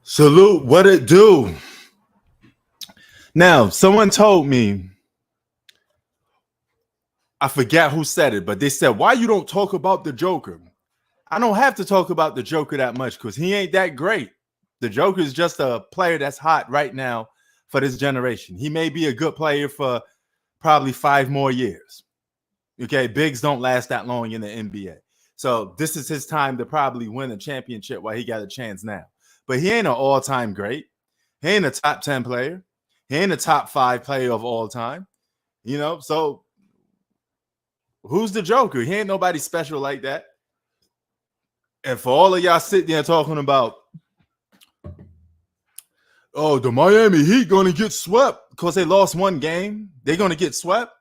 Salute, what it do? Now, someone told me, I forget who said it, but they said, why you don't talk about the Joker? I don't have to talk about the Joker that much because he ain't that great. The Joker is just a player that's hot right now for this generation. He may be a good player for probably 5 more years. Okay, bigs don't last that long in the NBA. So this is his time to probably win a championship while he got a chance now. But he ain't an all-time great. He ain't a top 10 player. He ain't a top 5 player of all time. So who's the Joker? He ain't nobody special like that. And for all of y'all sitting there talking about, oh, the Miami Heat going to get swept because they lost one game. They're going to get swept.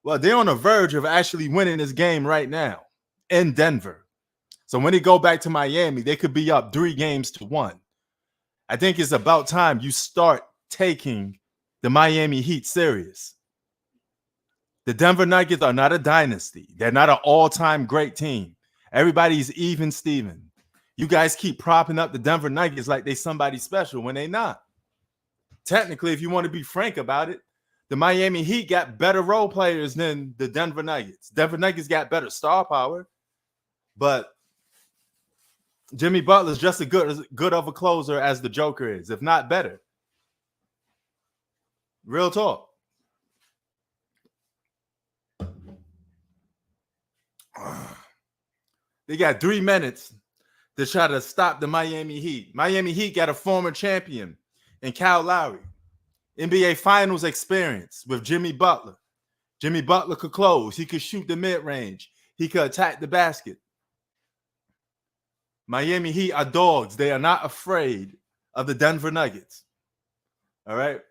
Well, they're on the verge of actually winning this game right now in Denver. So when they go back to Miami, they could be up 3-1. I think it's about time you start taking the Miami Heat serious. The Denver Nuggets are not a dynasty. They're not an all-time great team. Everybody's even Steven. You guys keep propping up the Denver Nuggets like they somebody special when they not. Technically, if you want to be frank about it, the Miami Heat got better role players than the Denver Nuggets. Denver Nuggets got better star power, but Jimmy Butler's just as good of a closer as the Joker is, if not better. Real talk. They got 3 minutes to try to stop the Miami Heat. Miami Heat got a former champion in Kyle Lowry. NBA Finals experience with Jimmy Butler. Jimmy Butler could close. He could shoot the mid-range. He could attack the basket. Miami Heat are dogs. They are not afraid of the Denver Nuggets. All right?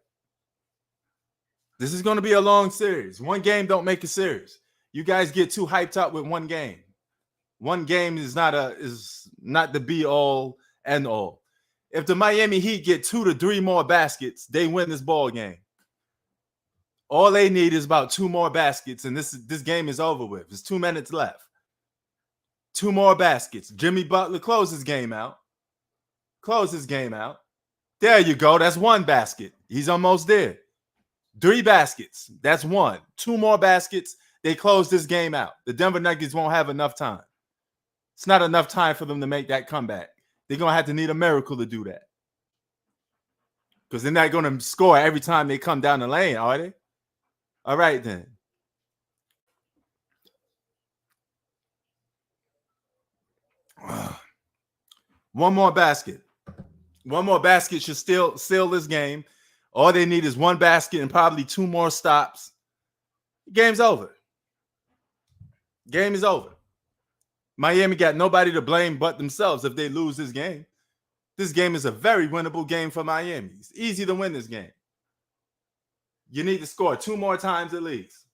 This is going to be a long series. One game don't make a series. You guys get too hyped up with one game. One game is not the be-all, end-all. If the Miami Heat get 2 to 3 more baskets, they win this ball game. All they need is about 2 more baskets, and this game is over with. There's 2 minutes left. 2 more baskets. Jimmy Butler closes his game out. There you go. That's 1 basket. He's almost there. 3 baskets. That's 1. 2 more baskets. They close this game out. The Denver Nuggets won't have enough time. It's not enough time for them to make that comeback. They're going to have to need a miracle to do that. Because they're not going to score every time they come down the lane, are they? All right, then. One more basket. One more basket should still seal this game. All they need is 1 basket and probably 2 more stops. Game's over. Game is over. Miami got nobody to blame but themselves if they lose this game. This game is a very winnable game for Miami. It's easy to win this game. You need to score 2 more times at least.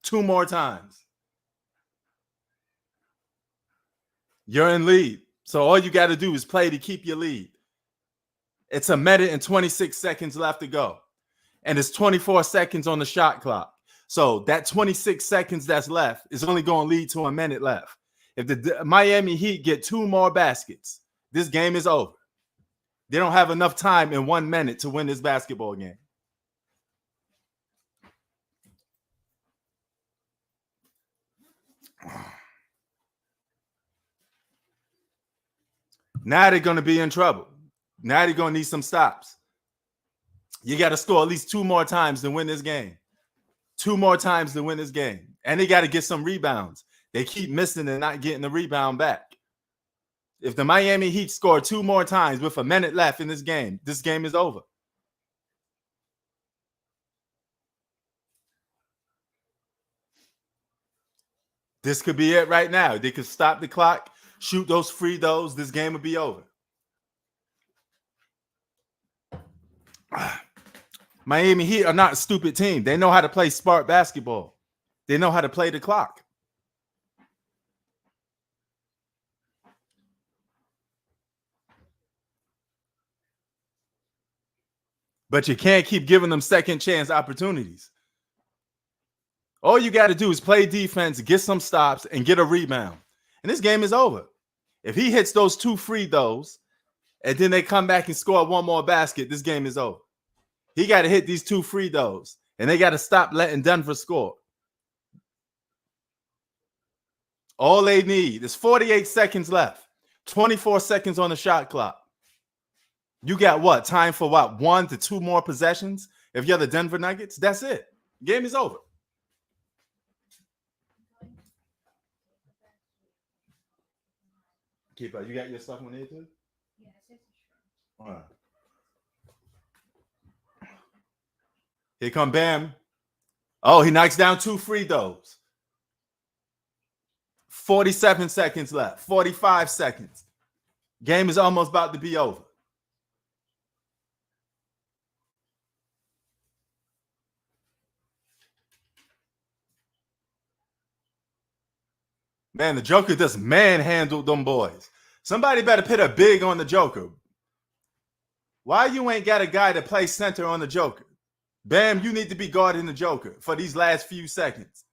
2 more times. You're in lead. So all you got to do is play to keep your lead. It's 1 minute and 26 seconds left to go. And it's 24 seconds on the shot clock. So that 26 seconds that's left is only going to lead to 1 minute left. If the Miami Heat get 2 more baskets, this game is over. They don't have enough time in 1 minute to win this basketball game. Now they're going to be in trouble. Now they're going to need some stops. You got to score at least 2 more times to win this game. 2 more times to win this game. And they got to get some rebounds. They keep missing and not getting the rebound back. If the Miami Heat score 2 more times with 1 minute left in this game is over. This could be it right now. They could stop the clock, shoot those free throws. This game would be over. Miami Heat are not a stupid team. They know how to play smart basketball. They know how to play the clock. But you can't keep giving them second chance opportunities. All you got to do is play defense, get some stops, and get a rebound. And this game is over. If he hits those 2 free throws and then they come back and score one more basket, this game is over. He got to hit these 2 free throws, and they got to stop letting Denver score. All they need is 48 seconds left, 24 seconds on the shot clock. You got what? Time for what? 1 to 2 more possessions? If you're the Denver Nuggets, that's it. Game is over. Keep up. You got your stuff on there too? Yes. All right. Here come Bam. Oh, he knocks down 2 free throws. 47 seconds left. 45 seconds. Game is almost about to be over. Man, the Joker just manhandled them boys. Somebody better put a big on the Joker. Why you ain't got a guy to play center on the Joker? Bam, you need to be guarding the Joker for these last few seconds.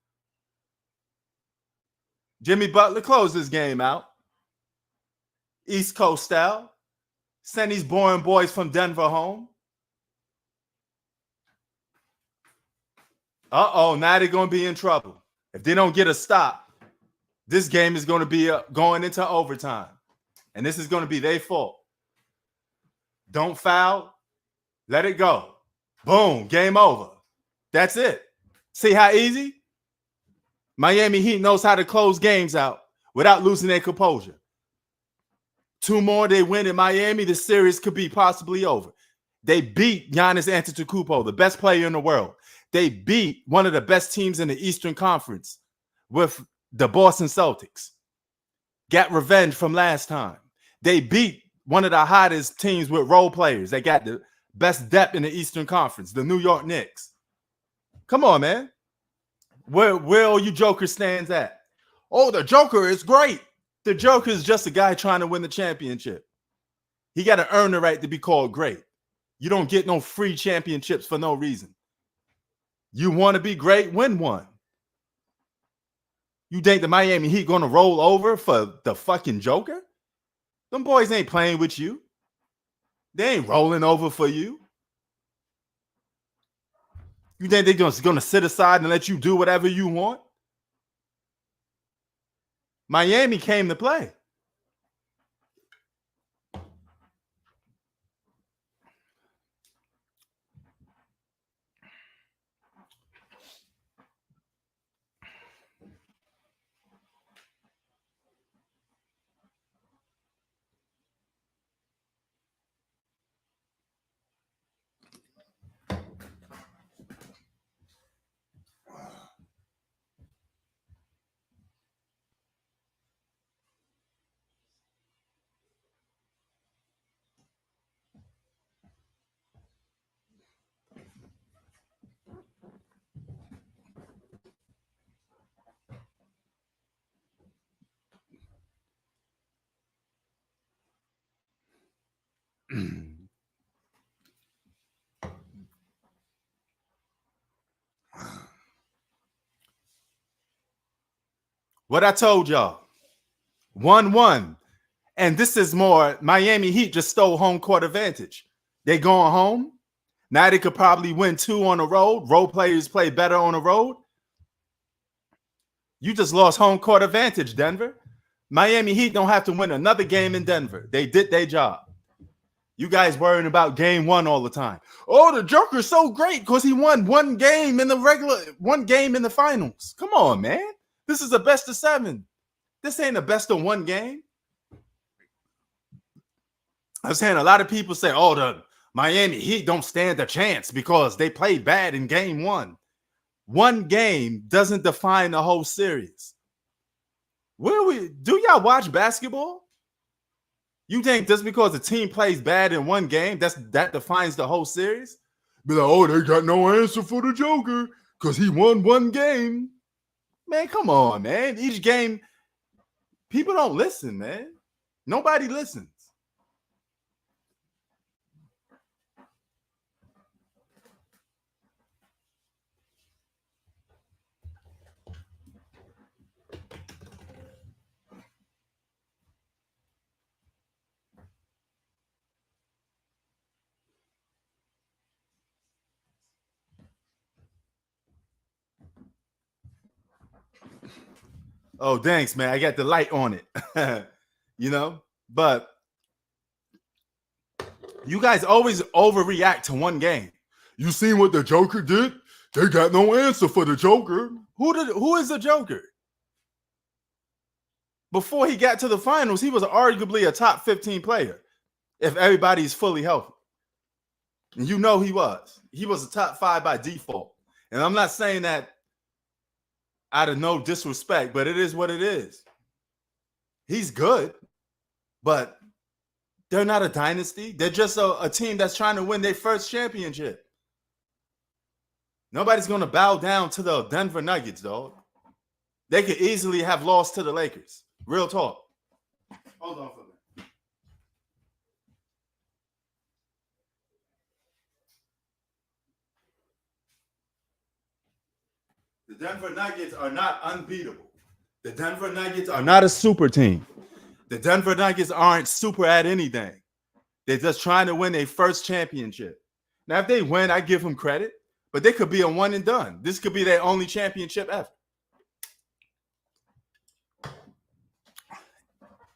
Jimmy Butler closed this game out. East Coast style. Send these boring boys from Denver home. Uh-oh, now they're going to be in trouble. If they don't get a stop, this game is going to be going into overtime. And this is going to be their fault. Don't foul. Let it go. Boom. Game over. That's it. See how easy? Miami Heat knows how to close games out without losing their composure. 2 more, they win in Miami. The series could be possibly over. They beat Giannis Antetokounmpo, the best player in the world. They beat one of the best teams in the Eastern Conference with the Boston Celtics. Got revenge from last time. They beat one of the hottest teams with role players. They got the best depth in the Eastern Conference, the New York Knicks. Come on, man. Where all you Jokers stands at? Oh, the Joker is great. The Joker is just a guy trying to win the championship. He got to earn the right to be called great. You don't get no free championships for no reason. You want to be great? Win one. You think the Miami Heat going to roll over for the fucking Joker? Them boys ain't playing with you. They ain't rolling over for you. You think they're just going to sit aside and let you do whatever you want? Miami came to play. What I told y'all, 1-1. And this is more, Miami Heat just stole home court advantage. They going home. Now they could probably win 2 on the road. Role players play better on the road. You just lost home court advantage, Denver. Miami Heat don't have to win another game in Denver. They did their job. You guys worrying about game 1 all the time. Oh, the Joker's so great because he won 1 game in the finals. Come on, man. This is a best of 7. This ain't a best of 1 game. I was saying a lot of people say, oh, the Miami Heat don't stand a chance because they played bad in game 1. 1 game doesn't define the whole series. Do y'all watch basketball? You think just because a team plays bad in 1 game, that defines the whole series? Be like, oh, they got no answer for the Joker because he won 1 game. Man, come on, man. Each game, people don't listen, man. Nobody listens. Oh, thanks, man. I got the light on it. You know, but you guys always overreact to one game. You seen what the Joker did? They got no answer for the Joker. Who is the Joker? Before he got to the finals, he was arguably a top 15 player if everybody's fully healthy. And you know he was. He was a top 5 by default. And I'm not saying that out of no disrespect, but it is what it is. He's good, but they're not a dynasty. They're just a team that's trying to win their first championship. Nobody's going to bow down to the Denver Nuggets, dog. They could easily have lost to the Lakers. Real talk. Hold on for a minute. The Denver Nuggets are not unbeatable. The Denver Nuggets are not a super team. The Denver Nuggets aren't super at anything. They're just trying to win their first championship. Now, if they win, I give them credit, but they could be a one and done. This could be their only championship ever.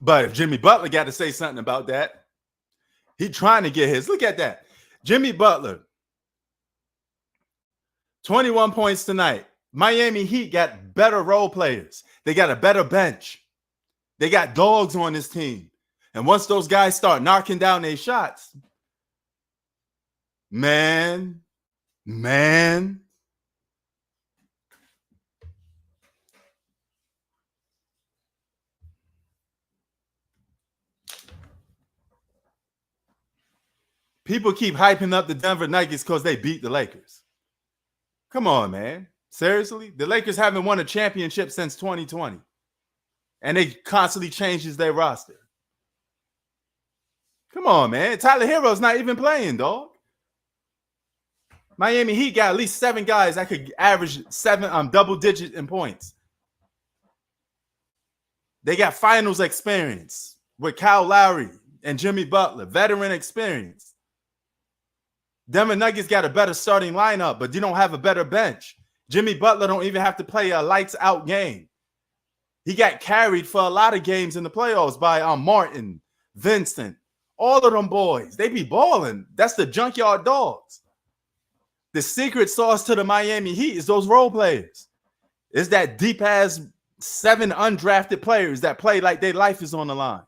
But if Jimmy Butler got to say something about that, he's trying to get his. Look at that. Jimmy Butler, 21 points tonight. Miami Heat got better role players. They got a better bench. They got dogs on this team. And once those guys start knocking down their shots, man. People keep hyping up the Denver Nuggets because they beat the Lakers. Come on, man. Seriously? The Lakers haven't won a championship since 2020. And they constantly changes their roster. Come on, man. Tyler Hero's not even playing, dog. Miami Heat got at least 7 guys that could average 7 double digit in points. They got finals experience with Kyle Lowry and Jimmy Butler, veteran experience. Denver Nuggets got a better starting lineup, but you don't have a better bench. Jimmy Butler don't even have to play a lights out game. He got carried for a lot of games in the playoffs by Martin, Vincent, all of them boys. They be balling. That's the junkyard dogs. The secret sauce to the Miami Heat is those role players. It's that deep-ass 7 undrafted players that play like their life is on the line.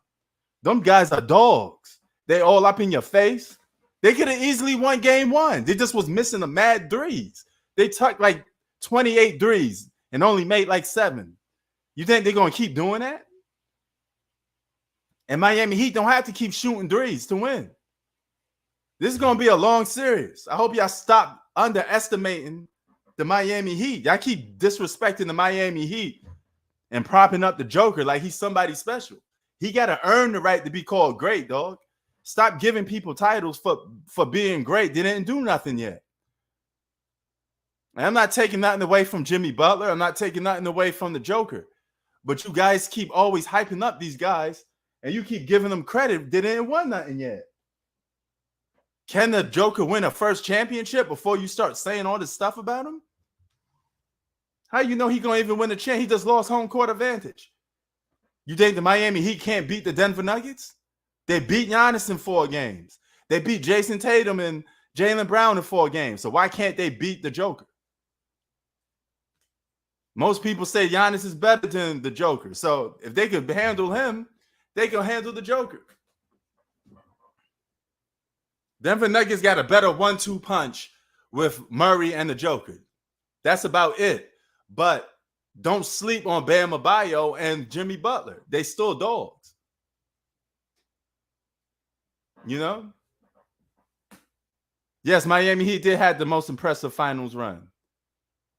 Them guys are dogs. They all up in your face. They could have easily won game 1. They just was missing the mad threes. They took like 28 threes and only made like 7. You think they're going to keep doing that? And Miami Heat don't have to keep shooting threes to win. This is going to be a long series. I hope y'all stop underestimating the Miami Heat. Y'all keep disrespecting the Miami Heat and propping up the Joker like he's somebody special. He got to earn the right to be called great, dog. Stop giving people titles for being great. They didn't do nothing yet. And I'm not taking nothing away from Jimmy Butler. I'm not taking nothing away from the Joker. But you guys keep always hyping up these guys, and you keep giving them credit. They didn't win nothing yet. Can the Joker win a first championship before you start saying all this stuff about him? How you know he gonna even win a champ? He just lost home court advantage. You think the Miami Heat can't beat the Denver Nuggets? They beat Giannis in 4 games. They beat Jason Tatum and Jaylen Brown in 4 games. So why can't they beat the Joker? Most people say Giannis is better than the Joker. So if they could handle him, they can handle the Joker. Denver Nuggets got a better 1-2 punch with Murray and the Joker. That's about it. But don't sleep on Bam Adebayo and Jimmy Butler. They still dogs. You know? Yes, Miami Heat did have the most impressive finals run.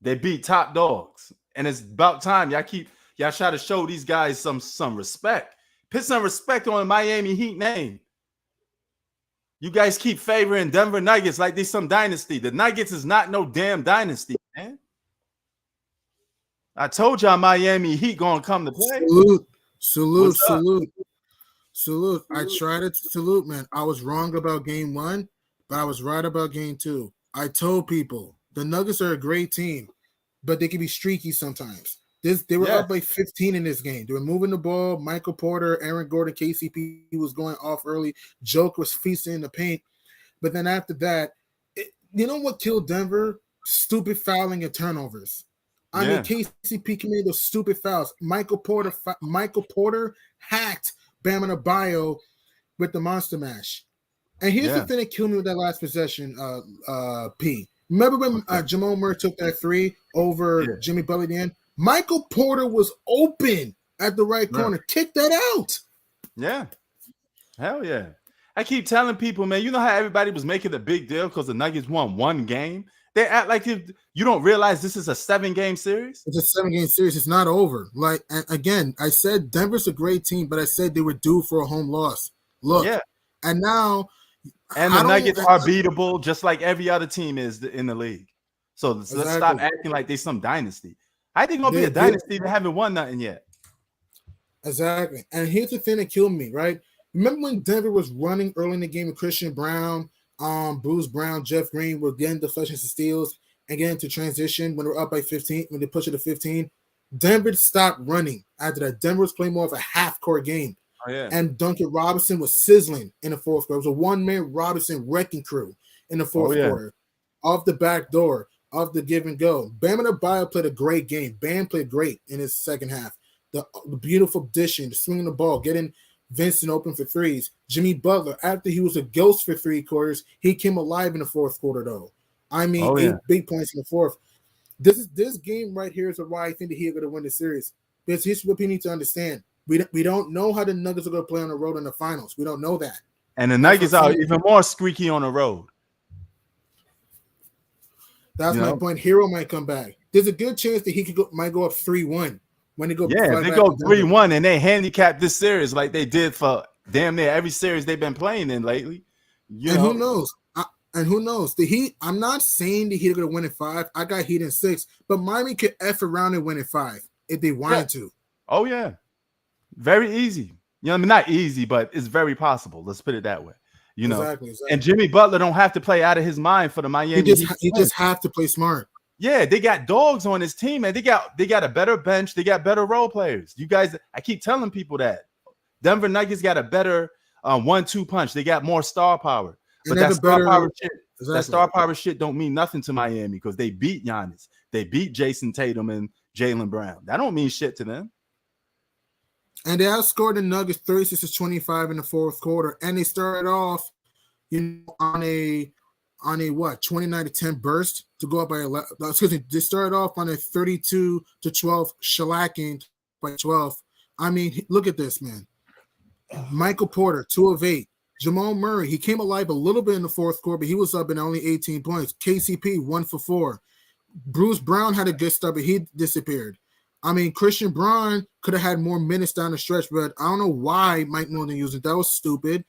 They beat top dogs. And it's about time y'all try to show these guys some respect. Put some respect on the Miami Heat name. You guys keep favoring Denver Nuggets like they some dynasty. The Nuggets is not no damn dynasty, man. I told y'all Miami Heat gonna come to play. Salute. I tried to salute, man. I was wrong about game 1, but I was right about game 2. I told people the Nuggets are a great team, but they can be streaky sometimes. They were Yeah. up by 15 in this game. They were moving the ball. Michael Porter, Aaron Gordon, KCP was going off early. Joke was feasting in the paint. But then after that, you know what killed Denver? Stupid fouling and turnovers. I mean, KCP committed those stupid fouls. Michael Porter hacked Bam Adebayo with the Monster Mash. And here's the thing that killed me with that last possession, P. Remember when Jamal Murray took that three over Jimmy Butler at the end? Michael Porter was open at the right corner. Kick that out. Yeah. Hell yeah. I keep telling people, man, you know how everybody was making a big deal because the Nuggets won one game? They act like if you don't realize this is a 7-game series. It's a 7-game series. It's not over. Like, again, I said Denver's a great team, but I said they were due for a home loss. Look, and now – And the Nuggets are beatable just like every other team is in the league. So let's stop acting like they some dynasty. I think it's going to be a dynasty that haven't won nothing yet. Exactly. And here's the thing that killed me, right? Remember when Denver was running early in the game with Christian Brown, Bruce Brown, Jeff Green were getting deflections and steals and getting to transition when they were up by 15, when they pushed it to 15? Denver stopped running after that. Denver was playing more of a half-court game. Oh, yeah. And Duncan Robinson was sizzling in the fourth quarter. It was a one-man Robinson wrecking crew in the fourth quarter. Off the back door, off the give and go. Bam Adebayo played a great game. Bam played great in his second half. The beautiful dishing, the swinging the ball, getting Vincent open for threes. Jimmy Butler, after he was a ghost for 3 quarters, he came alive in the fourth quarter, though. I mean, 8 big points in the fourth. This game right here is why I think that he's going to win the series. Because here's what we need to understand. We don't know how the Nuggets are going to play on the road in the finals. We don't know that. And the Nuggets are even more squeaky on the road. That's my point. Hero might come back. There's a good chance that he might go up 3-1 when they go. Yeah, if they go 3-1 and they handicap this series like they did for damn near every series they've been playing in lately. Who knows? Who knows? The Heat, I'm not saying the Heat are going to win in 5. I got Heat in 6. But Miami could F around and win in 5 if they wanted to. Oh, yeah. Very easy. You know, I mean, not easy, but it's very possible. Let's put it that way. You know, exactly. And Jimmy Butler don't have to play out of his mind for the Miami Heat. He just have to play smart. Yeah, they got dogs on his team, and they got a better bench. They got better role players. You guys, I keep telling people that Denver Nuggets got a better 1-2 punch. They got more star power. But that star power shit don't mean nothing to Miami because they beat Giannis. They beat Jason Tatum and Jaylen Brown. That don't mean shit to them. And they outscored the Nuggets 36-25 in the fourth quarter. And they started off, on a 29-10 burst to go up by 11. Excuse me, they started off on a 32-12 shellacking by 12. I mean, look at this, man. Michael Porter, 2 of 8. Jamal Murray, he came alive a little bit in the fourth quarter, but he was up in only 18 points. KCP, 1 for 4. Bruce Brown had a good start, but he disappeared. I mean, Christian Braun could have had more minutes down the stretch, but I don't know why Mike Norton used it. That was stupid.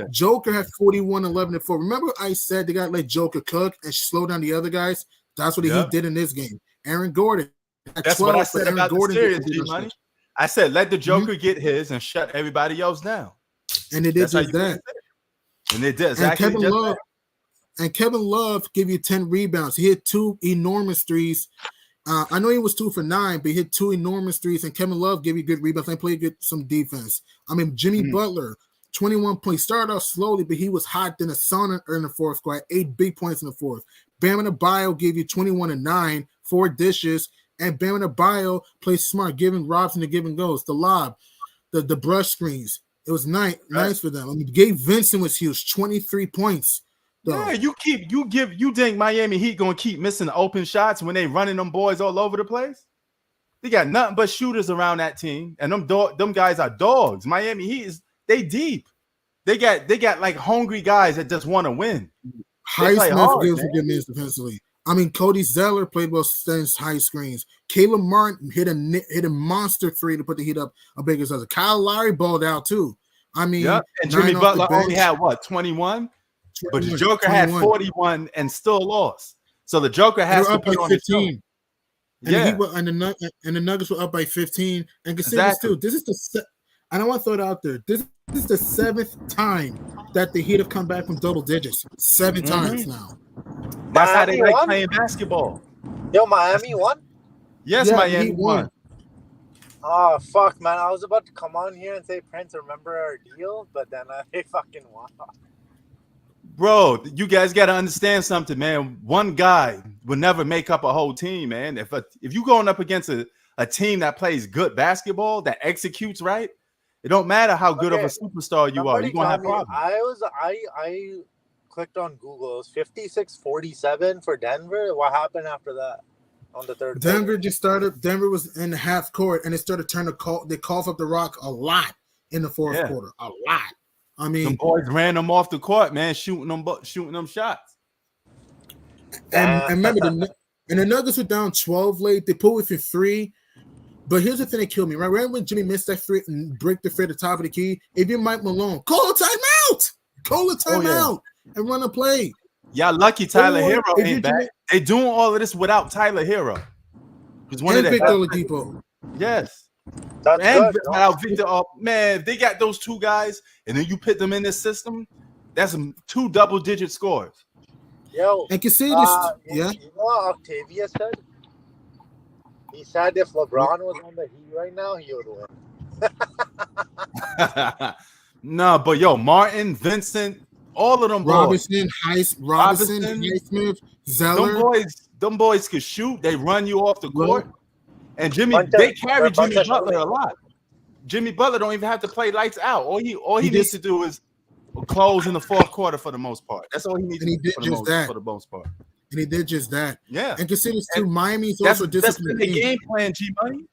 Joker had 41, 11, and 4. Remember I said they got to let Joker cook and slow down the other guys? That's what he did in this game. Aaron Gordon. That's what I said about the series, G-Money. I said let the Joker get his and shut everybody else down. And they did just that. And they did exactly that. And Kevin Love gave you 10 rebounds. He hit 2 enormous threes. I know he was 2 for 9, but he hit 2 enormous threes. And Kevin Love gave you good rebounds and played some defense. I mean, Jimmy Butler, 21 points. Started off slowly, but he was hot in the sun in the fourth quarter. 8 big points in the fourth. Bam Adebayo gave you 21 and 9, 4 dishes. And Bam Adebayo played smart, giving Robinson the give and goes, the lob, the brush screens. It was nice for them. I mean, Gabe Vincent was huge, 23 points. Yeah, you think Miami Heat gonna keep missing open shots when they running them boys all over the place? They got nothing but shooters around that team, and them guys are dogs. Miami Heat they deep. They got like hungry guys that just want to win. Highsmith gives a good minutes defensively. I mean, Cody Zeller played well since high screens. Caleb Martin hit a monster 3 to put the Heat up a bigger size. Kyle Lowry balled out too. I mean, and Jimmy Butler only had 21? But the Joker 21. Had 41 and still lost. So the Joker has to put on 15. And the Nuggets were up by 15. And consider this too. This is I don't want to throw it out there. This is the 7th time that the Heat have come back from double digits. 7 times now. That's how they like playing basketball. Yo, Miami won? Yes, Yeah, the Miami Heat won. won. Oh fuck, man! I was about to come on here and say, Prince, remember our deal, but then I fucking won. Bro, you guys got to understand something, man. One guy will never make up a whole team, man. If you going up against a team that plays good basketball, that executes right, it don't matter how good of a Okay, superstar you are. somebody You're going to tell have me. problems. I clicked on Google. It was 56-47 for Denver. What happened after that on the third Denver quarter? just started. Denver was in the half court, and it started turning the call. They coughed up the rock a lot in the fourth Yeah. quarter. A lot. I Them mean, boys ran them off the court, man, shooting them shots. and Damn. remember the Nuggets were down 12 late. They pulled within 3. But here's the thing that killed me, right? Right when Jimmy missed that free and break the free at the top of the key, if you're Mike Malone, call a timeout. Call a timeout and run a play. Y'all lucky Tyler Or Hero if ain't you're back. They doing all of this without Tyler Hero. He's one And of Victor the Oladipo. yes. That's And good. without Victor, man, if they got those two guys, and then you put them in this system, that's 2 double-digit scores. Yo, And consider this, yeah. You know what Octavia said? He said if LeBron was on the Heat right now, he would win. No, but yo, Martin, Vincent, all of them boys. Robinson, Highsmith, Zeller. Them boys could shoot. They run you off the court. And they carry bunch Jimmy of Butler a shooters. lot. Jimmy Butler don't even have to play lights out. All he He needs just- to do is close in the fourth quarter for the most part. That's all he needs And he to do did just that. for the most part. And he did just that. Yeah. And consider this too, Miami's That's also been disciplined. their game plan, G Money.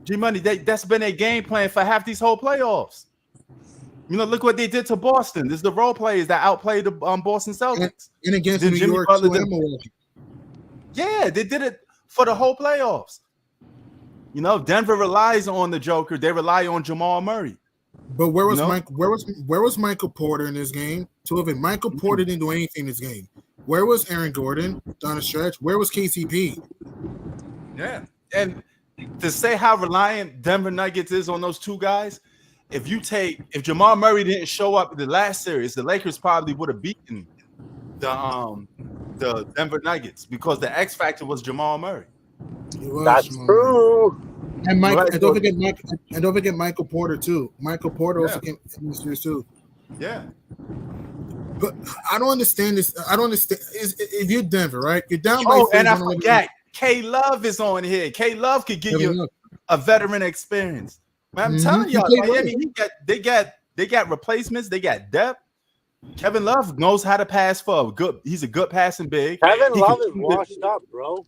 G Money, that's been a game plan for half these whole playoffs. You know, look what they did to Boston. This is the role players that outplayed the Boston Celtics. And against Then New Jimmy York Butler too, did- and Milwaukee. Yeah, they did it for the whole playoffs. You know, Denver relies on the Joker. They rely on Jamal Murray. But where was You know? Mike? Where was Michael Porter in this game? Two of it. Michael Porter didn't do anything in this game. Where was Aaron Gordon down the stretch? Where was KCP? Yeah. And to say how reliant Denver Nuggets is on those two guys, if Jamal Murray didn't show up in the last series, the Lakers probably would have beaten the Denver Nuggets because the X factor was Jamal Murray. That's true. And Mike, Right, and don't forget Michael Porter too. Michael Porter also came in this series too. Yeah. But I don't understand this. I don't understand. If you're Denver, right? You're down by. Oh, and I 31. forgot, K Love is on here. K Love could give you a veteran experience. Man, I'm telling y'all, Miami, they got replacements, they got depth. Kevin Love knows how to pass he's a good passing big. Kevin Love is washed up, bro.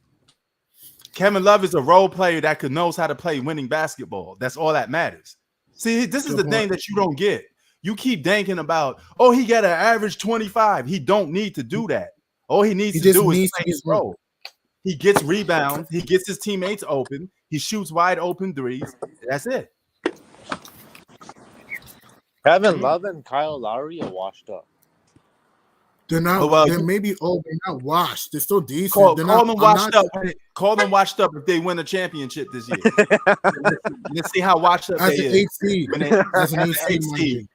Kevin Love is a role player that knows how to play winning basketball. That's all that matters. See, this is the thing that you don't get. You keep thinking about, oh, he got an average 25. He don't need to do that. All he needs to do is play his role. He gets rebounds. He gets his teammates open. He shoots wide open threes. That's it. Kevin Love and Kyle Lowry are washed up. They're not. They're not washed. They're still decent. Call them washed up. Call them washed up if they win a championship this year. Let's see how washed up they is. As an 8 seed.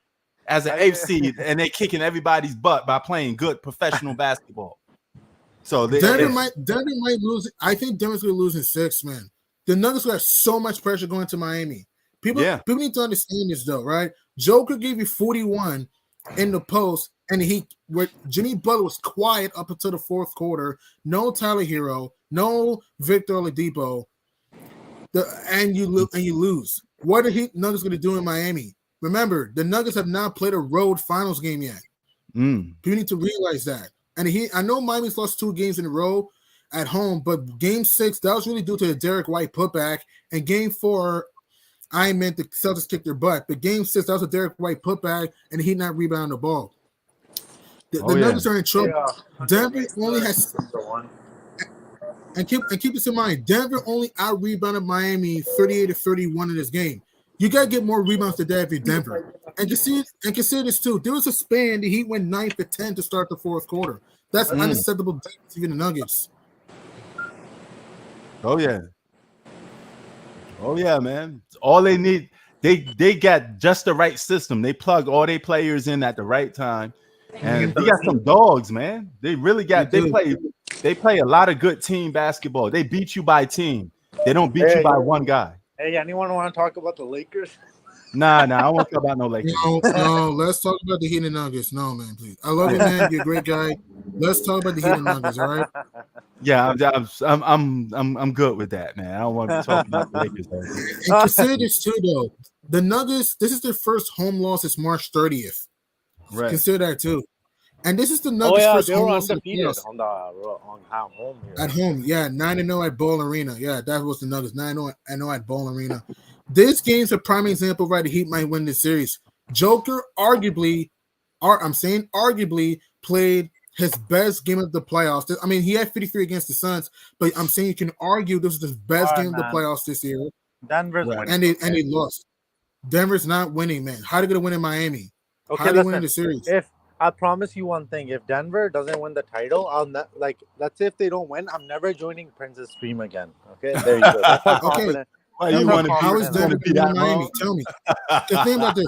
As an 8 seed, and they're kicking everybody's butt by playing good professional basketball. So Denver might lose. I think Denver's going to lose in 6, man. The Nuggets will have so much pressure going to Miami. People need to understand this though, right? Joker gave you 41 in the post, and where Jimmy Butler was quiet up until the fourth quarter. No Tyler Hero, no Victor Oladipo, and you lose. What are Nuggets going to do in Miami? Remember, the Nuggets have not played a road finals game yet. People need to realize that. And I know Miami's lost 2 games in a row at home, but Game 6 that was really due to the Derek White putback, and Game 4. I meant the Celtics kicked their butt, but Game 6 that was a Derek White putback, and he not rebounding the ball. The Nuggets are in trouble. Yeah. Denver only has, and keep this in mind. Denver only out rebounded Miami 38-31 in this game. You gotta get more rebounds than that if you're Denver. And consider this too. There was a span that he went 9 for 10 to start the fourth quarter. That's unacceptable to the Nuggets. Oh yeah. Oh yeah, man. All they need, they got just the right system. They plug all their players in at the right time, and they got some dogs, man. They really got. They play a lot of good team basketball. They beat you by team. They don't beat you by one guy. Hey, anyone want to talk about the Lakers? Nah, I don't want to talk about no Lakers. No, let's talk about the Heat and Nuggets. No, man, please. I love you, man. You're a great guy. Let's talk about the Heat and Nuggets, all right? Yeah, I'm good with that, man. I don't want to talk about the Lakers. And consider this too, though. The Nuggets, this is their first home loss since March 30th. Right. Consider that too. And this is the Oh Nuggets' yeah, first they home were loss undefeated on home here. at home. Yeah, 9-0 at Ball Arena. Yeah, that was the Nuggets. 9-0 at Ball Arena. This game's a prime example of why the Heat might win this series. Joker arguably played his best game of the playoffs. I mean, he had 53 against the Suns, but I'm saying you can argue this was his best game of the playoffs this year. Denver's winning, and they lost. Denver's not winning, man. How are they gonna win in Miami? Okay, How are they winning the series? If I promise you one thing, if Denver doesn't win the title, let's say if they don't win, I'm never joining Prince's stream again. Okay, there you go. That's how confident. Why you want to how is Denver be winning that Miami? wrong? Tell me. The thing about this,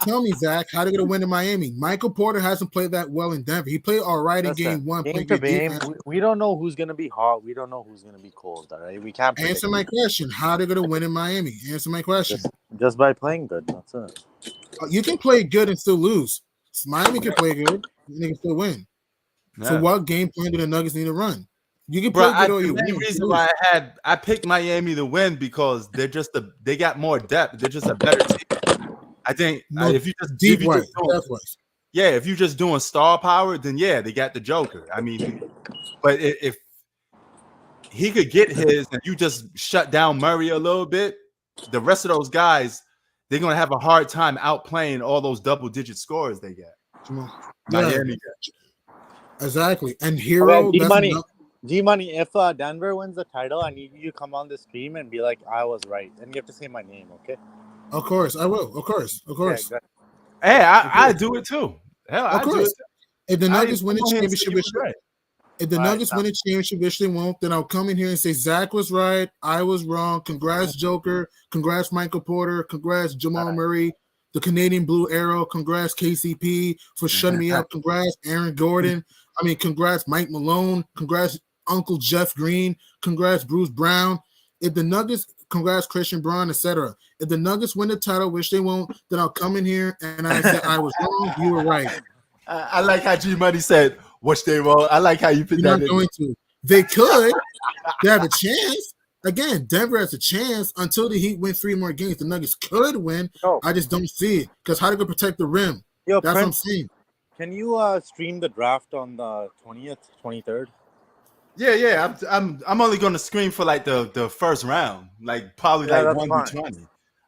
tell me, Zach, how they gonna win in Miami? Michael Porter hasn't played that well in Denver. He played all right in game one. Game to game, we don't know who's gonna be hot. We don't know who's gonna be cold. All right, we can't answer my question. How they gonna win in Miami? Answer my question. Just by playing good. That's it. You can play good and still lose. Miami can play good and they can still win. Yeah. So what game plan do the Nuggets need to run? You can play good or you the main win. reason why I picked Miami to win because they got more depth. They're just a better team. I think if you just deep if you just doing star power, then yeah, they got the Joker. I mean, but if he could get his and you just shut down Murray a little bit, the rest of those guys, they're gonna have a hard time outplaying all those double-digit scores they get. Miami. Exactly. And Hero, G-Money, if Denver wins the title, I need you to come on the stream and be like, I was right. And you have to say my name, okay? Of course, I will. Of course. Yeah, exactly. Hey, I do it too. Hell, Of course. I do it too. If the Nuggets win a I didn't championship, say you was right. if the Nuggets win a championship, which they won't, then I'll come in here and say Zach was right, I was wrong. Congrats, Joker. Congrats, Michael Porter. Congrats, Jamal Murray, the Canadian Blue Arrow. Congrats, KCP, for shutting me up. Congrats, Aaron Gordon. Congrats, Mike Malone. Congrats, Uncle Jeff Green. Congrats, Bruce Brown. If the Nuggets, congrats, Christian Braun, etc. If the Nuggets win the title, which they won't, then I'll come in here and I say I was wrong, you were right. I like how G Money said, "Which they won't." I like how you put You're that not in. going to. They could. They have a chance. Again, Denver has a chance until the Heat win 3 more games. The Nuggets could win. Oh. I just don't see it because how they gonna protect the rim? Yo, That's Prince, what I'm saying. can you stream the draft on the 20th, 23rd? Yeah. I'm only gonna scream for like the first round, like probably like 1 through 20.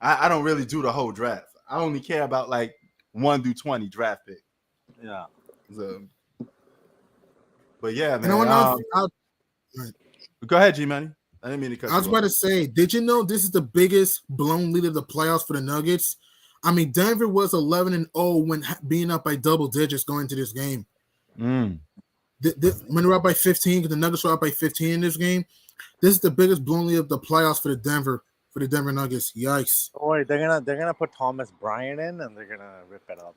I don't really do the whole draft. I only care about like 1 through 20 draft pick. Yeah. So, but yeah, man. Go ahead, G Money. I didn't mean to cut you I was about to say, did you know this is the biggest blown lead of the playoffs for the Nuggets? Denver was 11-0 when being up by double digits going into this game. When they were up by 15, because the Nuggets were up by 15 in this game. This is the biggest blown lead of the playoffs for the Denver Nuggets. Yikes! Oh wait, they're gonna put Thomas Bryant in and they're gonna rip it up.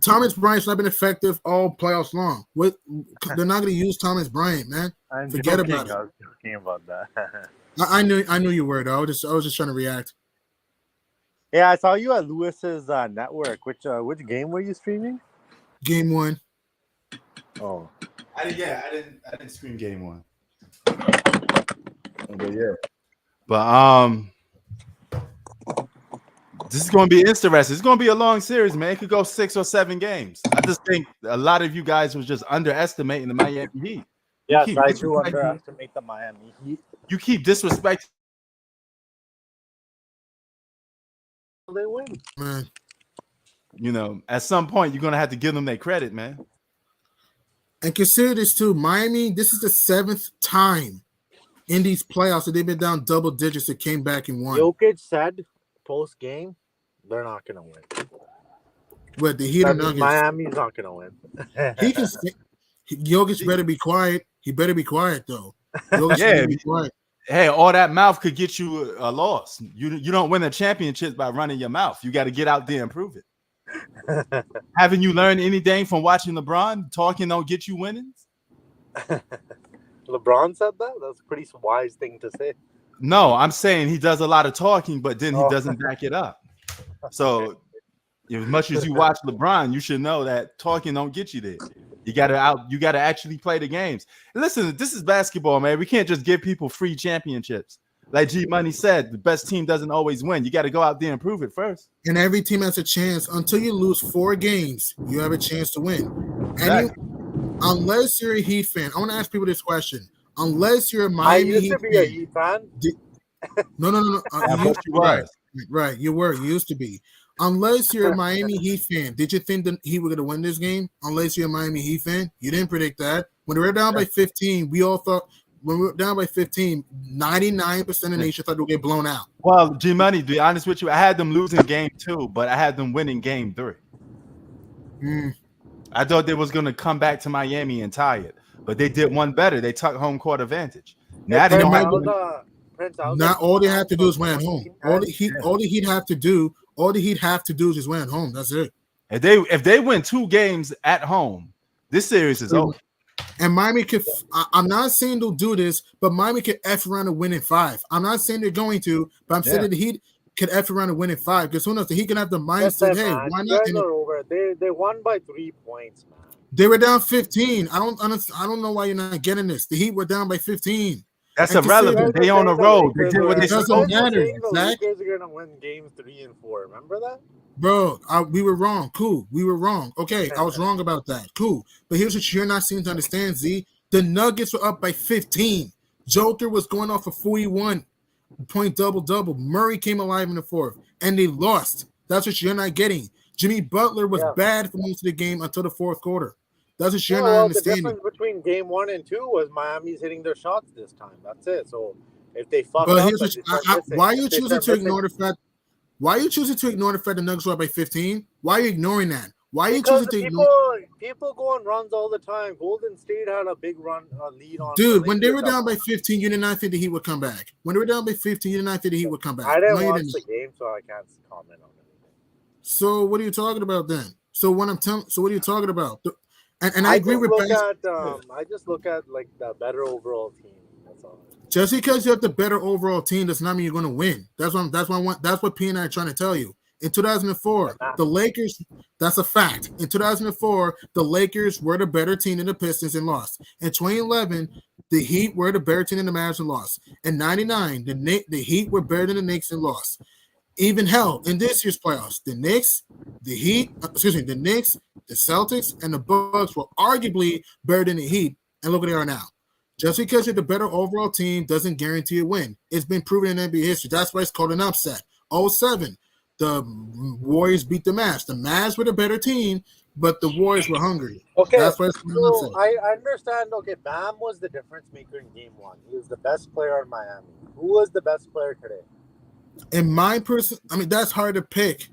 Thomas Bryant's not been effective all playoffs long. They're not going to use Thomas Bryant, man. Forget about it. I was joking about that. I knew you were though. I was just trying to react. Yeah, I saw you at Lewis's network. Which game were you streaming? Game 1. Oh, I didn't scream game 1. But yeah. But this is going to be interesting. It's going to be a long series, man. It could go 6 or 7 games. I just think a lot of you guys was just underestimating the Miami Heat. Yes, I do underestimate the Miami Heat. You keep disrespecting. They win. Man. At some point, you're going to have to give them their credit, man. And consider this too. Miami, this is the 7th time in these playoffs that they've been down double digits that came back and won. Jokic said post game, they're not gonna win. But the Heat and Nuggets, Miami's not gonna win. he can. Jokic better be quiet. He better be quiet though. Jokic better be quiet. Hey, all that mouth could get you a loss. You don't win a championship by running your mouth. You got to get out there and prove it. Haven't you learned anything from watching LeBron? Talking don't get you winnings. LeBron said that. That's a pretty wise thing to say. No, I'm saying he does a lot of talking, but then he Oh. doesn't back it up. So as much as you watch LeBron, you should know that talking don't get you there. You gotta actually play the games. Listen, this is basketball, man. We can't just give people free championships. Like G Money said, the best team doesn't always win. You got to go out there and prove it first. And every team has a chance. Until you lose 4 games, you have a chance to win. Exactly. Unless you're a Heat fan, I want to ask people this question. Unless you're a I Miami used Heat to be a fan, Heat fan. no. I bet you was. Right, you used to be. Unless you're a Miami Heat fan, did you think that he was going to win this game? Unless you're a Miami Heat fan, you didn't predict that. When they were down by 15, we all thought. When we were down by 15, 99% of the nation thought they would get blown out. Well, G Money, to be honest with you, I had them losing game 2, but I had them winning game 3. I thought they was going to come back to Miami and tie it, but they did one better. They took home court advantage. Now they don't have Not all they have to do is win at home. All the Heat have to do is just win at home. That's it. If they win 2 games at home, this series is over. And Miami could. I'm not saying they'll do this, but Miami could F around and win in 5. I'm not saying they're going to, but I'm saying that the Heat could F around and win in 5 because who knows? The Heat can have the mindset. Hey, why not? They won by 3 points, man. They were down 15. I don't know why you're not getting this. The Heat were down by 15. That's irrelevant. They on the road. They did what they doesn't supposed to. matter. The Lakers are gonna win games 3 and 4. Remember that? Bro, we were wrong. Cool. We were wrong. Okay, I was wrong about that. Cool. But here's what you're not seeming to understand, Z. The Nuggets were up by 15. Joker was going off a 41-point double-double. Murray came alive in the 4th, and they lost. That's what you're not getting. Jimmy Butler was bad for most of the game until the 4th quarter. That's what you're not understanding. The difference between game 1 and 2 was Miami's hitting their shots this time. That's it. So if they fuck but up, here's what why are you choosing to ignore the fact? Why are you choosing to ignore the fact the Nuggets were up by 15? Why are you ignoring that? Why are you choosing to ignore? People go on runs all the time. Golden State had a big lead on. Dude, when they were down by 15, you did not think the Heat would come back. When they were down by 15, you did not think the Heat would come back. I didn't watch the game, so I can't comment on it. So what are you talking about then? So what are you talking about? And I agree with Ben. I just look at like the better overall team. That's all. Just because you have the better overall team does not mean you're going to win. That's what P and I are trying to tell you. In 2004, the Lakers, that's a fact. In 2004, the Lakers were the better team than the Pistons and lost. In 2011, the Heat were the better team than the Mavs and lost. In 99, the Heat were better than the Knicks and lost. Even hell, in this year's playoffs, the Knicks, the Celtics, and the Bucks were arguably better than the Heat. And look where they are now. Just because you're the better overall team doesn't guarantee a win. It's been proven in NBA history. That's why it's called an upset. 07, the Warriors beat the Mavs. The Mavs were the better team, but the Warriors were hungry. Okay, that's why it's called an upset. I understand. Okay, Bam was the difference maker in game 1. He was the best player in Miami. Who was the best player today? In my person, that's hard to pick.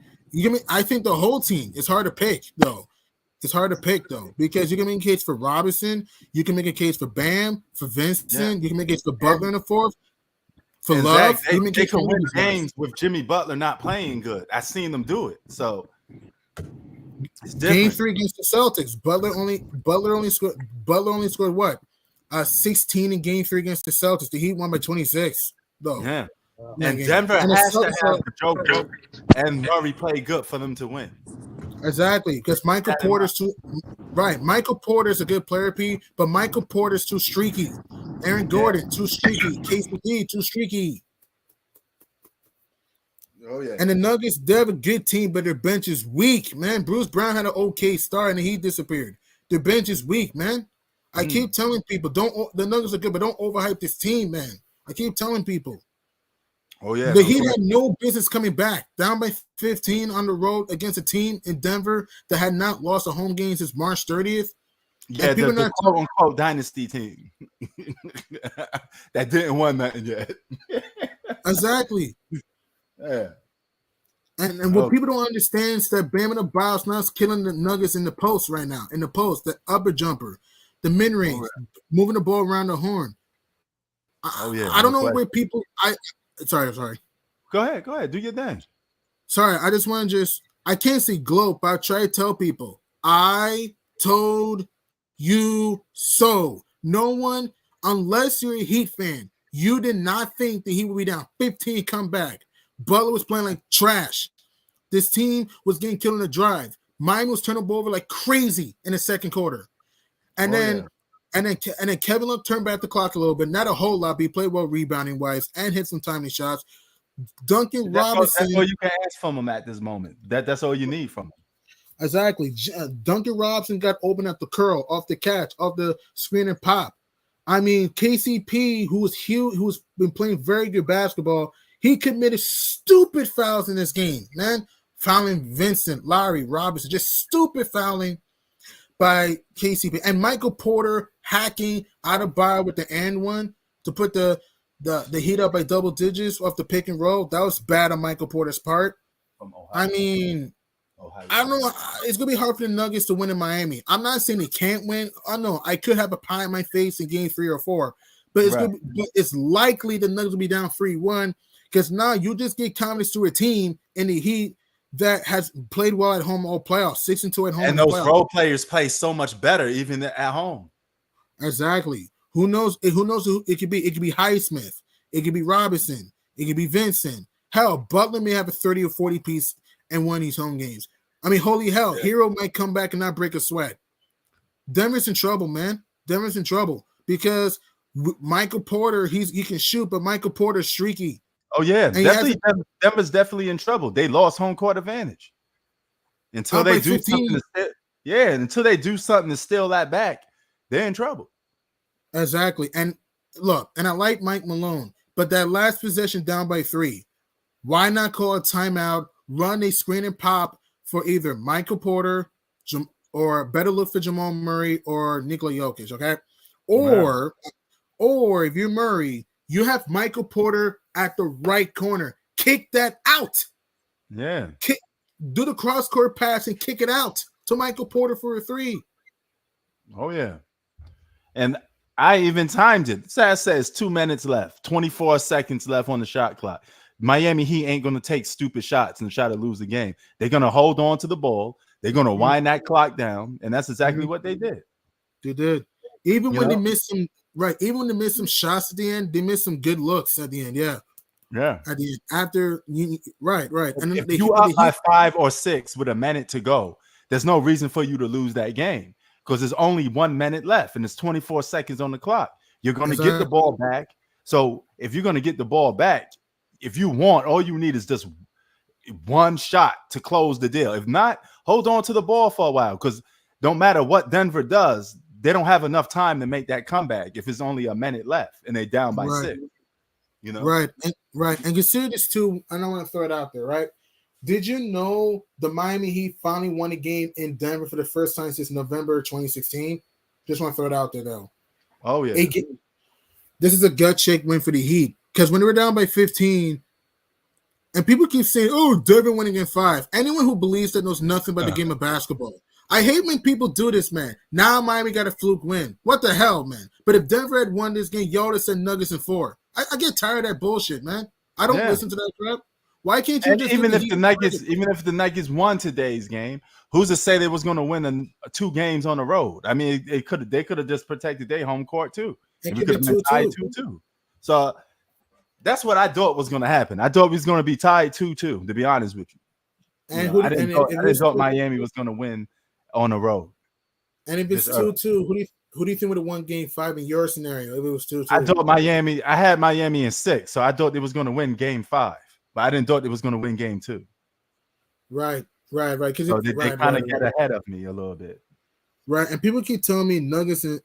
I think the whole team is hard to pick, though. It's hard to pick, though, because you can make a case for Robinson, you can make a case for Bam, for Vincent, you can make a case for Butler in the 4th, for Love. They can win games with Jimmy Butler not playing good. I've seen them do it, so it's different. Game 3 against the Celtics, Butler only scored what? 16 in Game 3 against the Celtics. The Heat won by 26, though. Yeah. And Denver has to have the Joker and Murray play good for them to win. Exactly, because Michael Porter's too right. Michael Porter's a good player, P, but Michael Porter's too streaky. Aaron Gordon too streaky. KCP too streaky. Oh yeah. And the Nuggets, they have a good team, but their bench is weak, man. Bruce Brown had an okay start and he disappeared. Their bench is weak, man. I keep telling people, the Nuggets are good, but don't overhype this team, man. I keep telling people. Oh yeah, the Heat had no business coming back. Down by 15 on the road against a team in Denver that had not lost a home game since March 30th. Yeah, the quote-unquote dynasty team that didn't win nothing yet. Exactly. Yeah. And what people don't understand is that Bam Adebayo's not killing the Nuggets in the post right now. In the post, the upper jumper, the mid-range, moving the ball around the horn. I don't know where people Sorry. Go ahead. Do your thing. Sorry, I just want to I can't say gloat, but I try to tell people, I told you so. No one unless you're a Heat fan, you did not think that he would be down 15 come back. Butler was playing like trash. This team was getting killed in the drive. Miami was turning the ball over like crazy in the second quarter. And then Kevin Love turned back the clock a little bit. Not a whole lot, but he played well rebounding wise and hit some timely shots. Duncan Robinson. That's all you can ask from him at this moment. That's all you need from him. Exactly. Duncan Robinson got open at the curl, off the catch, off the screen and pop. I mean, KCP, who was huge, who's been playing very good basketball, he committed stupid fouls in this game, man. Fouling Vincent, Lowry, Robinson, just stupid fouling by KCP. And Michael Porter hacking out of bar with the and one to put the Heat up by double digits off the pick and roll. That was bad on Michael Porter's part. I mean, I don't know. It's going to be hard for the Nuggets to win in Miami. I'm not saying they can't win. I know I could have a pie in my face in game 3 or 4, but it's likely the Nuggets will be down 3-1 because now you just get confidence to a team in the Heat that has played well at home all playoffs, 6-2 at home. And those role players play so much better even at home. Exactly. Who knows? Who it could be? It could be Highsmith. It could be Robinson. It could be Vincent. Hell, Butler may have a 30 or 40 piece in one of these home games. I mean, holy hell, Hero might come back and not break a sweat. Denver's in trouble, man. Denver's in trouble because Michael Porter, he can shoot, but Michael Porter's streaky. Oh yeah, definitely. Denver's definitely in trouble. They lost home court advantage until they do 15. Something. Until they do something to steal that back, they're in trouble. Exactly. And look, and I like Mike Malone, but that last possession down by 3, why not call a timeout, run a screen and pop for either Michael Porter or better look for Jamal Murray or Nikola Jokic, okay? Or if you're Murray, you have Michael Porter at the right corner. Kick that out. Yeah. Do the cross-court pass and kick it out to Michael Porter for a 3. Oh, yeah. And I even timed it. Stat says 2 minutes left, 24 seconds left on the shot clock. Miami Heat ain't going to take stupid shots and try to lose the game. They're going to hold on to the ball. They're going to wind that clock down, and that's exactly what they did. They did. Even when they missed some, even when they missed some shots at the end, they missed some good looks at the end. Yeah. At the end, after right. And then if you up by 5 or 6 with a minute to go, there's no reason for you to lose that game because there's only 1 minute left and it's 24 seconds on the clock. You're going to get the ball back. So if you're going to get the ball back, if you want, all you need is just one shot to close the deal. If not, hold on to the ball for a while because don't matter what Denver does, they don't have enough time to make that comeback if it's only a minute left and they're down by 6. You know, right. And consider this too. I don't want to throw it out there, right? Did you know the Miami Heat finally won a game in Denver for the first time since November 2016? Just want to throw it out there, though. Oh, yeah. This is a gut check win for the Heat because when they were down by 15, and people keep saying, oh, Denver winning in 5. Anyone who believes that knows nothing about the game of basketball. I hate when people do this, man. Now Miami got a fluke win. What the hell, man? But if Denver had won this game, y'all would have said Nuggets in 4. I get tired of that bullshit, man. I don't listen to that crap. Why can't you just even if the Nuggets won today's game, who's to say they was going to win 2 games on the road? I mean, they could have just protected their home court too. We could have been tied 2-2. So that's what I thought was going to happen. I thought we was going to be tied 2-2. To be honest with you, and I didn't thought Miami was going to win on the road. And if it's 2-2, who do you think would have won game 5 in your scenario if it was 2-2? I thought I had Miami in 6, so I thought they was going to win game 5, but I didn't thought it was going to win game 2. Right. Because so they kind of get ahead of me a little bit. Right, and people keep telling me Nuggets, and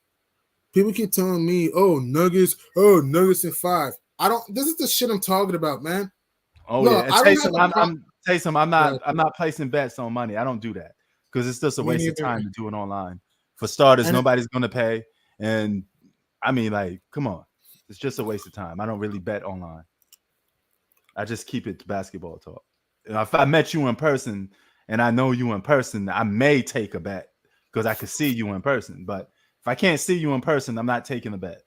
people keep telling me, Nuggets in 5. This is the shit I'm talking about, man. Oh no, yeah, Taysom, I'm not placing bets on money. I don't do that because it's just a waste of time to do it online. For starters, nobody's going to pay. And I mean, like, come on. It's just a waste of time. I don't really bet online. I just keep it to basketball talk. And if I met you in person and I know you in person, I may take a bet because I could see you in person. But if I can't see you in person, I'm not taking a bet.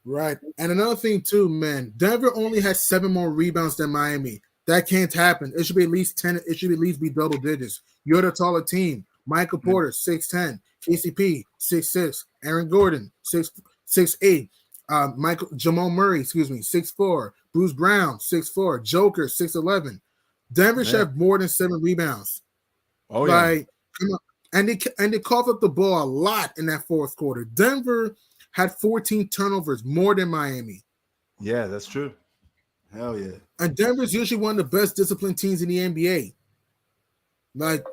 Right. And another thing, too, man, Denver only has 7 more rebounds than Miami. That can't happen. It should be at least 10. It should at least be double digits. You're the taller team. Michael Porter, 6'10", KCP, 6'6", Aaron Gordon, 6'5", 6'8". Jamal Murray, 6'4". Bruce Brown, 6'4". Joker, 6'11". Denver should have more than 7 rebounds. Oh yeah. Like, come on. And they coughed up the ball a lot in that fourth quarter. Denver had 14 turnovers, more than Miami. Yeah, that's true. Hell yeah. And Denver's usually one of the best disciplined teams in the NBA. Like,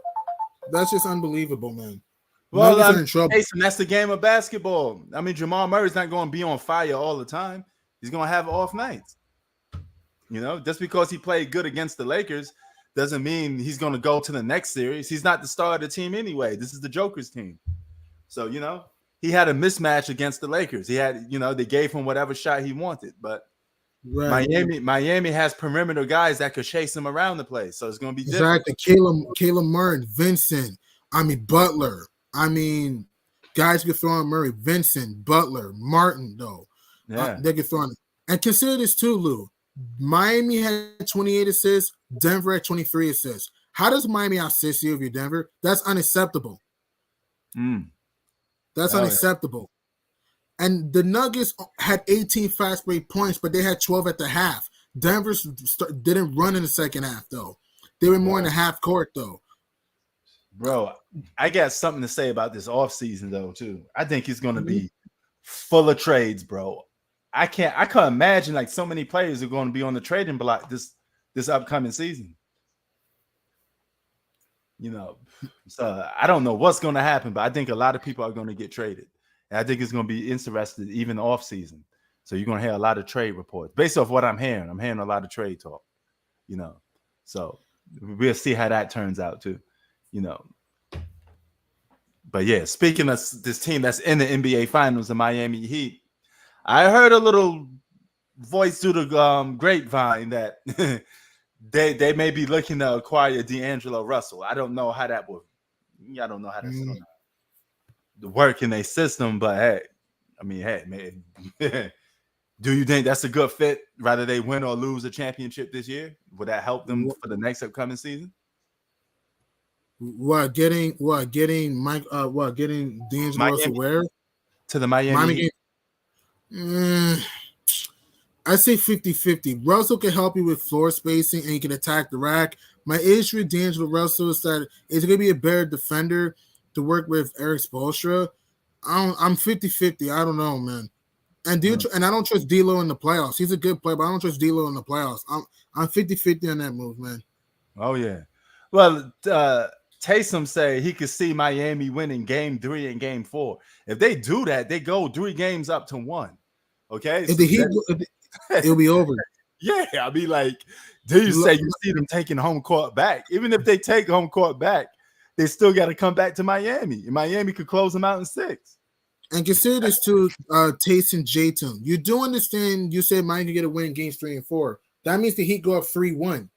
that's just unbelievable, man. Well, Nuggets are in trouble. Jason, that's the game of basketball. I mean, Jamal Murray's not going to be on fire all the time. He's going to have off nights. You know, just because he played good against the Lakers doesn't mean he's going to go to the next series. He's not the star of the team anyway. This is the Joker's team. So, you know, he had a mismatch against the Lakers. He had, you know, they gave him whatever shot he wanted. But Miami has perimeter guys that could chase him around the place. So it's going to be different. Exactly. Caleb Murray, Vincent, Butler. Guys could throw on Murray, Vincent, Butler, Martin, though. Yeah. They could throw on. And consider this too, Lou. Miami had 28 assists. Denver had 23 assists. How does Miami assist you if you're Denver? That's unacceptable. That's unacceptable. Yeah. And the Nuggets had 18 fast break points, but they had 12 at the half. Denver didn't run in the second half, though. They were more in the half court, though. Bro, I got something to say about this offseason, though, too. I think it's going to be full of trades, bro. I can't imagine like so many players are going to be on the trading block this upcoming season. You know, so I don't know what's going to happen, but I think a lot of people are going to get traded. And I think it's going to be interesting even off season. So you're going to hear a lot of trade reports based off what I'm hearing. I'm hearing a lot of trade talk, you know. So we'll see how that turns out too, you know. But yeah, speaking of this team that's in the NBA Finals, the Miami Heat, I heard a little voice through the grapevine that they may be looking to acquire D'Angelo Russell. I don't know how that would. I don't know how that's going to work in their system, but hey, man, do you think that's a good fit? Rather they win or lose a championship this year, would that help them for the next upcoming season? Getting D'Angelo Russell where? To the Miami Heat. I say 50-50. Russell can help you with floor spacing and he can attack the rack. My issue with D'Angelo Russell is that it's going to be a better defender to work with Erik Spoelstra. I'm 50-50. I don't know, man. And and I don't trust D'Lo in the playoffs. He's a good player, but I don't trust D'Lo in the playoffs. I'm 50-50 on that move, man. Oh, yeah. Well, Taysom say he could see Miami winning game 3 and game 4. If they do that, they go 3 games up to 1. Okay, if the Heat, it'll be over. Yeah, I mean, like, do you say you see them taking home court back? Even if they take home court back, they still got to come back to Miami. And Miami could close them out in 6. And consider this too, Taysom Jayton. You do understand? You said Miami can get a win in games 3 and 4. That means the Heat go up 3-1,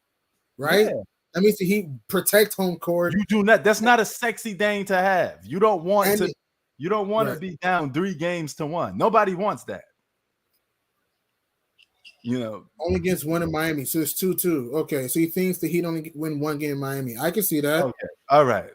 right? Yeah. That means the Heat protect home court. You do not. That's not a sexy thing to have. You don't want to. You don't want to be down 3 games to 1. Nobody wants that. You know, only against 1 in Miami, so it's 2-2. Okay, so he thinks the Heat only win 1 game in Miami. I can see that. Okay, all right.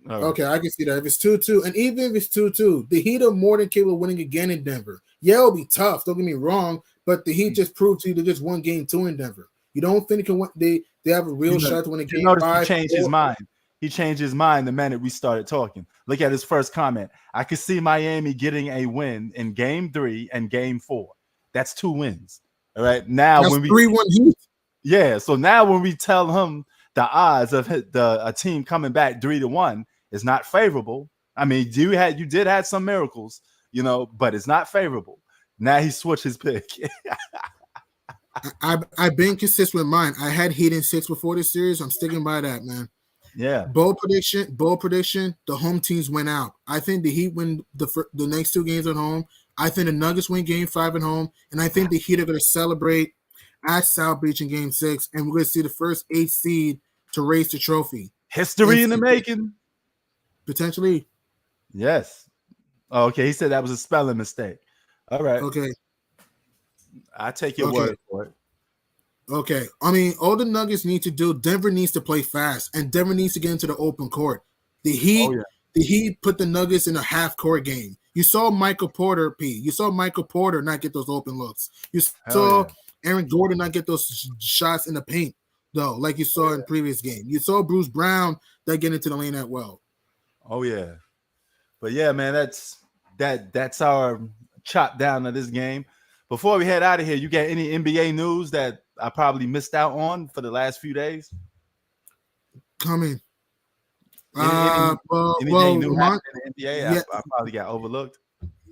Okay, I can see that. If it's 2-2, and even if it's 2-2, the Heat are more than capable of winning again in Denver. Yeah, it'll be tough. Don't get me wrong, but the Heat just proved to you they just won game 2 in Denver. You don't think they have a real shot to win a game 5? He changed his mind. He changed his mind the minute we started talking. Look at his first comment. I could see Miami getting a win in game 3 and game 4. That's 2 wins. All right. Now that's when we 3-1 Heat. Yeah. So now when we tell him the odds of a team coming back 3-1 is not favorable. I mean, you did have some miracles, you know, but it's not favorable. Now he switched his pick. I've been consistent with mine. I had Heat in 6 before this series. I'm sticking by that, man. Yeah. Bold prediction. The home teams went out. I think the Heat win the next 2 games at home. I think the Nuggets win game 5 at home, and I think the Heat are going to celebrate at South Beach in game 6, and we're going to see the first 8 seed to raise the trophy. History in the making. Potentially. Yes. Oh, okay. He said that was a spelling mistake. All right. Okay. I take your word for it. Okay. I mean, all the Nuggets need to do, Denver needs to play fast, and Denver needs to get into the open court. The Heat put the Nuggets in a half-court game. You saw Michael Porter, P. You saw Michael Porter not get those open looks. You Hell saw yeah. Aaron Gordon not get those shots in the paint, though, like you saw in previous game. You saw Bruce Brown that get into the lane that well. Oh yeah. But yeah, man, that's our chop down of this game. Before we head out of here, you got any NBA news that I probably missed out on for the last few days? Coming. Anything new happening in the NBA? yeah. I probably got overlooked.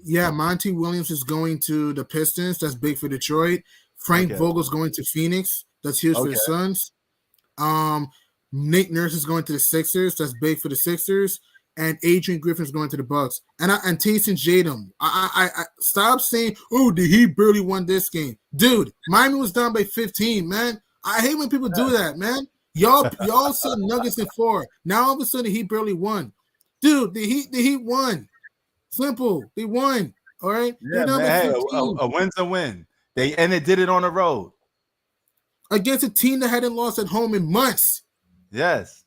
Yeah, Monty Williams is going to the Pistons. That's big for Detroit. Frank Vogel's going to Phoenix. That's huge for the Suns. Nick Nurse is going to the Sixers. That's big for the Sixers. And Adrian Griffin's going to the Bucks. And Taysom Jaden. I stop saying, "Oh, the Heat barely won this game." Dude, Miami was down by 15, man. I hate when people do that, man. Y'all said Nuggets in 4. Now all of a sudden he barely won. Dude, the Heat won. Simple. They won. All right. Yeah, man. Hey, a win's a win. They did it on the road against a team that hadn't lost at home in months. Yes.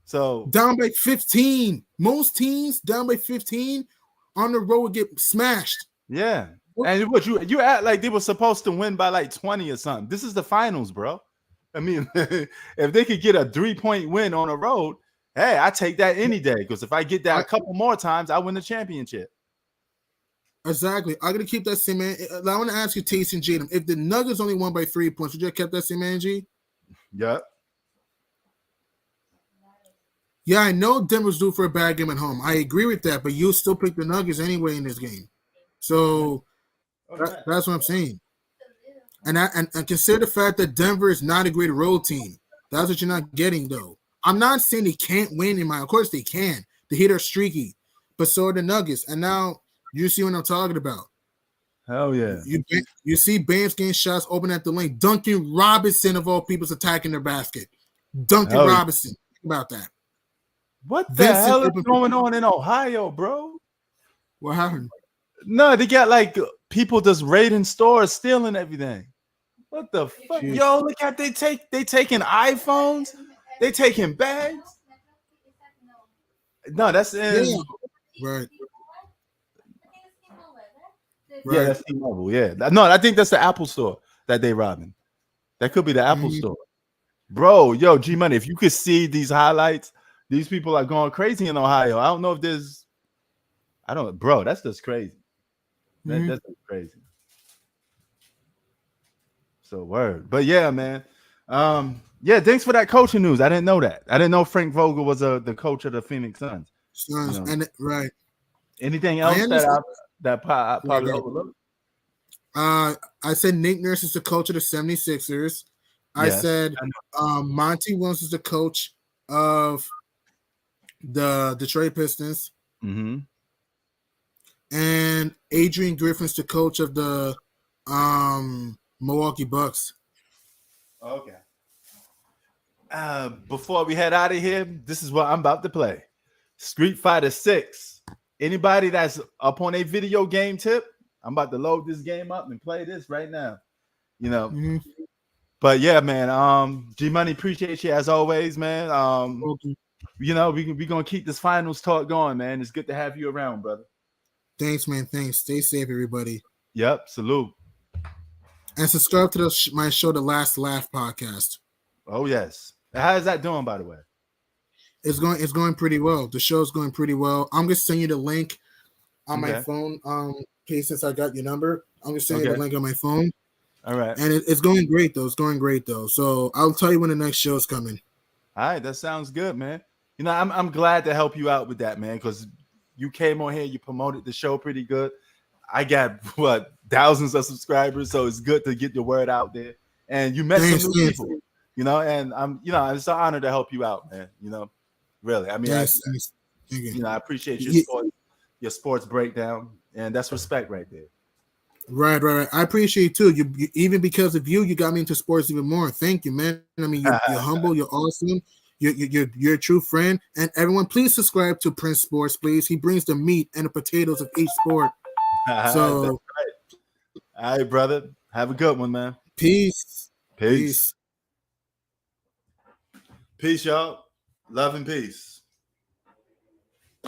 So down by 15. Most teams down by 15 on the road would get smashed. Yeah. And what you act like they were supposed to win by like 20 or something. This is the finals, bro. I mean, if they could get a 3-point win on the road, hey, I take that any day. Because if I get that a couple more times, I win the championship. Exactly. I'm gonna keep that same man. I want to ask you, Taysom Jaden, if the Nuggets only won by 3 points, would you have kept that same energy? Yeah. Yeah, I know Denver's due for a bad game at home. I agree with that, but you still pick the Nuggets anyway in this game. So that's what I'm saying. And consider the fact that Denver is not a great road team. That's what you're not getting, though. I'm not saying they can't win of course they can. The Heat are streaky, but so are the Nuggets. And now you see what I'm talking about. Hell yeah. You see Bam's getting shots open at the lane. Duncan Robinson, of all people, is attacking their basket. Duncan Robinson. Think about that. What the hell is going on in Ohio, bro? What happened? No, they got like people just raiding stores, stealing everything. What the fuck? Jeez. Yo, look at they taking iPhones, they taking bags. No, that's in right. Yeah, that's T-Mobile. Yeah, no, I think that's the Apple store that they robbing. That could be the Apple store, bro. Yo, G Money, if you could see these highlights, these people are going crazy in Ohio. I don't know if there's, bro. That's just crazy. That's just crazy. So word, but yeah, man. Yeah, thanks for that coaching news. I didn't know that. I didn't know Frank Vogel was the coach of the Phoenix Suns. And right. Anything else that probably overlooked? I said Nick Nurse is the coach of the 76ers. I said Monty Williams is the coach of the Detroit Pistons. Mm-hmm. And Adrian Griffin's the coach of the Milwaukee Bucks. Okay. Before we head out of here, this is what I'm about to play. Street Fighter 6. Anybody that's up on a video game tip, I'm about to load this game up and play this right now. You know. Mm-hmm. But yeah, man. G Money, appreciate you as always, man. You know, we're gonna keep this finals talk going, man. It's good to have you around, brother. Thanks, man. Thanks. Stay safe, everybody. Yep. Salute. And subscribe to my show, The Last Laugh podcast. Oh yes. How's that doing, by the way? It's going pretty well. The show's going pretty well. I'm gonna send you the link on my phone. Okay, since I got your number, I'm gonna send you the link on my phone. All right. And it's going great though. It's going great though. So I'll tell you when the next show's coming. All right, that sounds good, man. You know, I'm glad to help you out with that, man, because you came on here, you promoted the show pretty good. I got thousands of subscribers, so it's good to get the word out there. And you met some new people, you know, and it's an honor to help you out, man. You know, really. I mean, I appreciate your sports breakdown, and that's respect right there. Right. I appreciate it too. You even because of you got me into sports even more. Thank you, man. I mean, you're humble, you're awesome. You're a true friend. And everyone, please subscribe to Prince Sports, please. He brings the meat and the potatoes of each sport. So, right. All right, brother. Have a good one, man. Peace, y'all. Love and peace.